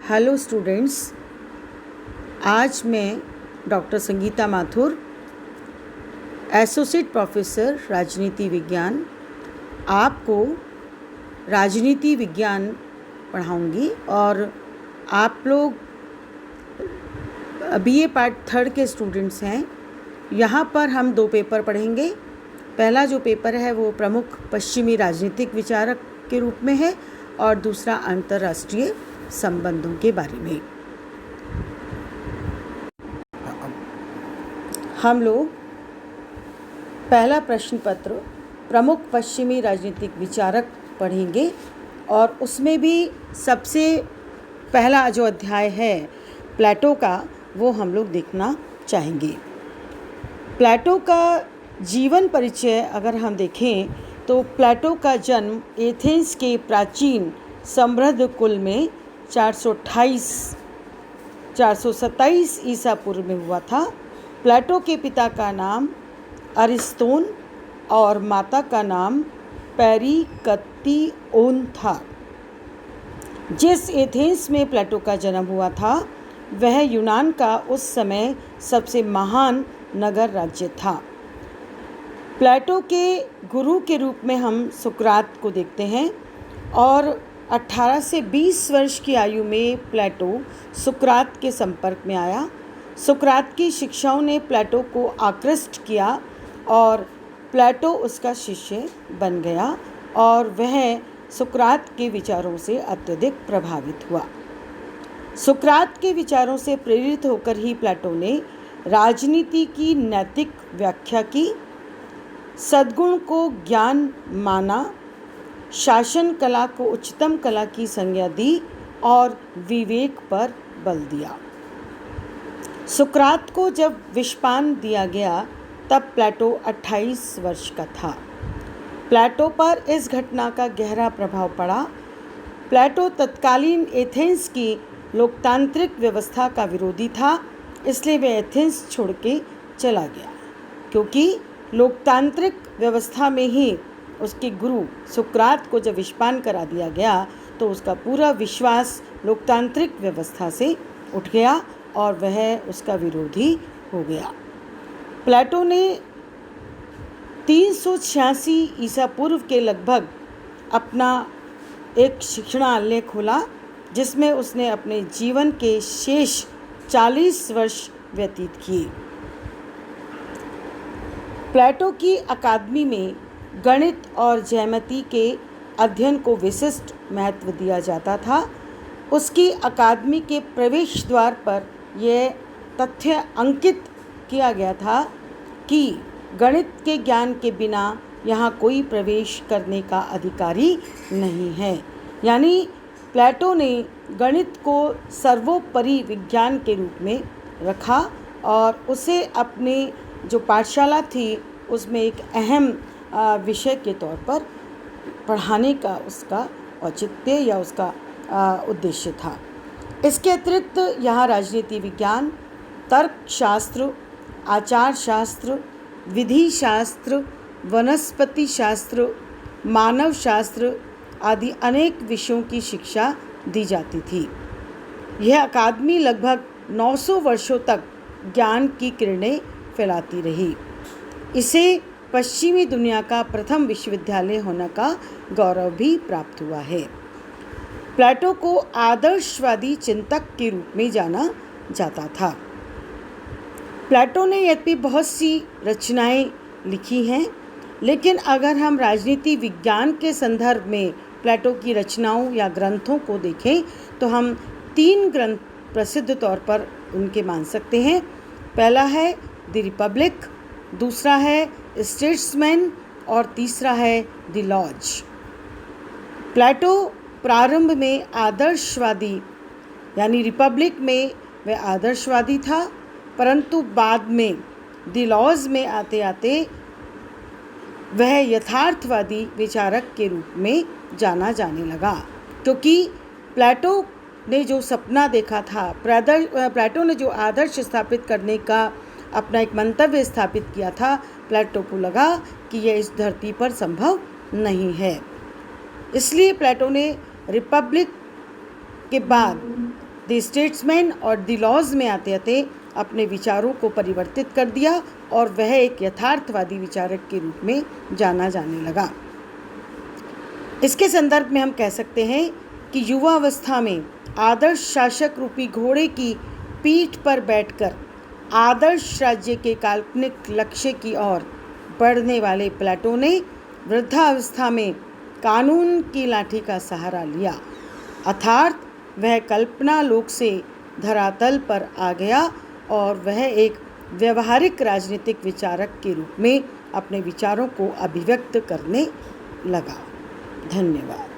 Hello students, आज मैं doctor Sangeeta Mathur, associate professor राजनीति विज्ञान, आपको राजनीति विज्ञान पढ़ाऊंगी। और आप लोग बीए पार्ट 3 के स्टूडेंट्स हैं। यहाँ पर हम 2 पेपर पढ़ेंगे। पहला जो पेपर है वो प्रमुख पश्चिमी राजनीतिक विचारक के रूप में है और दूसरा अंतर्राष्ट्रीय संबंधों के बारे में। हम लोग पहला प्रश्न पत्र प्रमुख पश्चिमी राजनीतिक विचारक पढ़ेंगे और उसमें भी सबसे पहला जो अध्याय है प्लेटो का, वो हम लोग देखना चाहेंगे। प्लेटो का जीवन परिचय अगर हम देखें तो प्लेटो का जन्म एथेंस के प्राचीन समृद्ध कुल में 427 ईसा पूर्व में हुआ था। प्लेटो के पिता का नाम अरिस्तोन और माता का नाम पेरिकतिओन था। जिस एथेंस में प्लेटो का जन्म हुआ था वह यूनान का उस समय सबसे महान नगर राज्य था। प्लेटो के गुरु के रूप में हम सुकरात को देखते हैं और 18 से 20 वर्ष की आयु में प्लेटो सुकरात के संपर्क में आया। सुकरात की शिक्षाओं ने प्लेटो को आकृष्ट किया और प्लेटो उसका शिष्य बन गया और वह सुकरात के विचारों से अत्यधिक प्रभावित हुआ। सुकरात के विचारों से प्रेरित होकर ही प्लेटो ने राजनीति की नैतिक व्याख्या की, सद्गुण को ज्ञान माना, शासन कला को उच्चतम कला की संज्ञा दी और विवेक पर बल दिया। सुकरात को जब विषपान दिया गया तब प्लेटो 28 वर्ष का था। प्लेटो पर इस घटना का गहरा प्रभाव पड़ा। प्लेटो तत्कालीन एथेंस की लोकतांत्रिक व्यवस्था का विरोधी था, इसलिए वह एथेंस छोड़ के चला गया, क्योंकि लोकतांत्रिक व्यवस्था में ही उसके गुरु सुकरात को जब विषपान करा दिया गया तो उसका पूरा विश्वास लोकतांत्रिक व्यवस्था से उठ गया और वह उसका विरोधी हो गया। प्लेटो ने 386 ईसा पूर्व के लगभग अपना एक शिक्षणालय खोला, जिसमें उसने अपने जीवन के शेष 40 वर्ष व्यतीत किए। प्लेटो की अकादमी में गणित और ज्यामिति के अध्ययन को विशिष्ट महत्व दिया जाता था। उसकी अकादमी के प्रवेश द्वार पर यह तथ्य अंकित किया गया था कि गणित के ज्ञान के बिना यहाँ कोई प्रवेश करने का अधिकारी नहीं है। यानी प्लेटो ने गणित को सर्वोपरि विज्ञान के रूप में रखा और उसे अपने जो पाठशाला थी उसमें एक अहम विषय के तौर पर पढ़ाने का उसका औचित्य या उसका उद्देश्य था। इसके अतिरिक्त यहाँ राजनीति विज्ञान, तर्कशास्त्र, आचार शास्त्र, विधि शास्त्र, वनस्पति शास्त्र, मानव शास्त्र आदि अनेक विषयों की शिक्षा दी जाती थी। यह अकादमी लगभग 900 वर्षों तक ज्ञान की किरणें फैलाती रही। इसे पश्चिमी दुनिया का प्रथम विश्वविद्यालय होने का गौरव भी प्राप्त हुआ है। प्लेटो को आदर्शवादी चिंतक के रूप में जाना जाता था। प्लेटो ने यद्यपि बहुत सी रचनाएं लिखी हैं, लेकिन अगर हम राजनीति विज्ञान के संदर्भ में प्लेटो की रचनाओं या ग्रंथों को देखें तो हम 3 ग्रंथ प्रसिद्ध तौर पर उनके मान सकते हैं। पहला है द रिपब्लिक, दूसरा है स्टेट्समैन और तीसरा है द लॉज। प्लेटो प्रारंभ में आदर्शवादी यानी रिपब्लिक में वह आदर्शवादी था, परंतु बाद में द लॉज में आते आते वह यथार्थवादी विचारक के रूप में जाना जाने लगा, क्योंकि प्लेटो ने जो सपना देखा था, प्लेटो ने जो आदर्श स्थापित करने का अपना एक मंतव्य स्थापित किया था, प्लेटो को लगा कि यह इस धरती पर संभव नहीं है। इसलिए प्लेटो ने रिपब्लिक के बाद द स्टेट्समैन और द लॉज में आते आते अपने विचारों को परिवर्तित कर दिया और वह एक यथार्थवादी विचारक के रूप में जाना जाने लगा। इसके संदर्भ में हम कह सकते हैं कि युवावस्था में आदर्श शासक रूपी घोड़े की पीठ पर बैठकर आदर्श राज्य के काल्पनिक लक्ष्य की ओर बढ़ने वाले प्लेटो ने वृद्धावस्था में कानून की लाठी का सहारा लिया, अर्थात वह कल्पना लोक से धरातल पर आ गया और वह एक व्यवहारिक राजनीतिक विचारक के रूप में अपने विचारों को अभिव्यक्त करने लगा। धन्यवाद।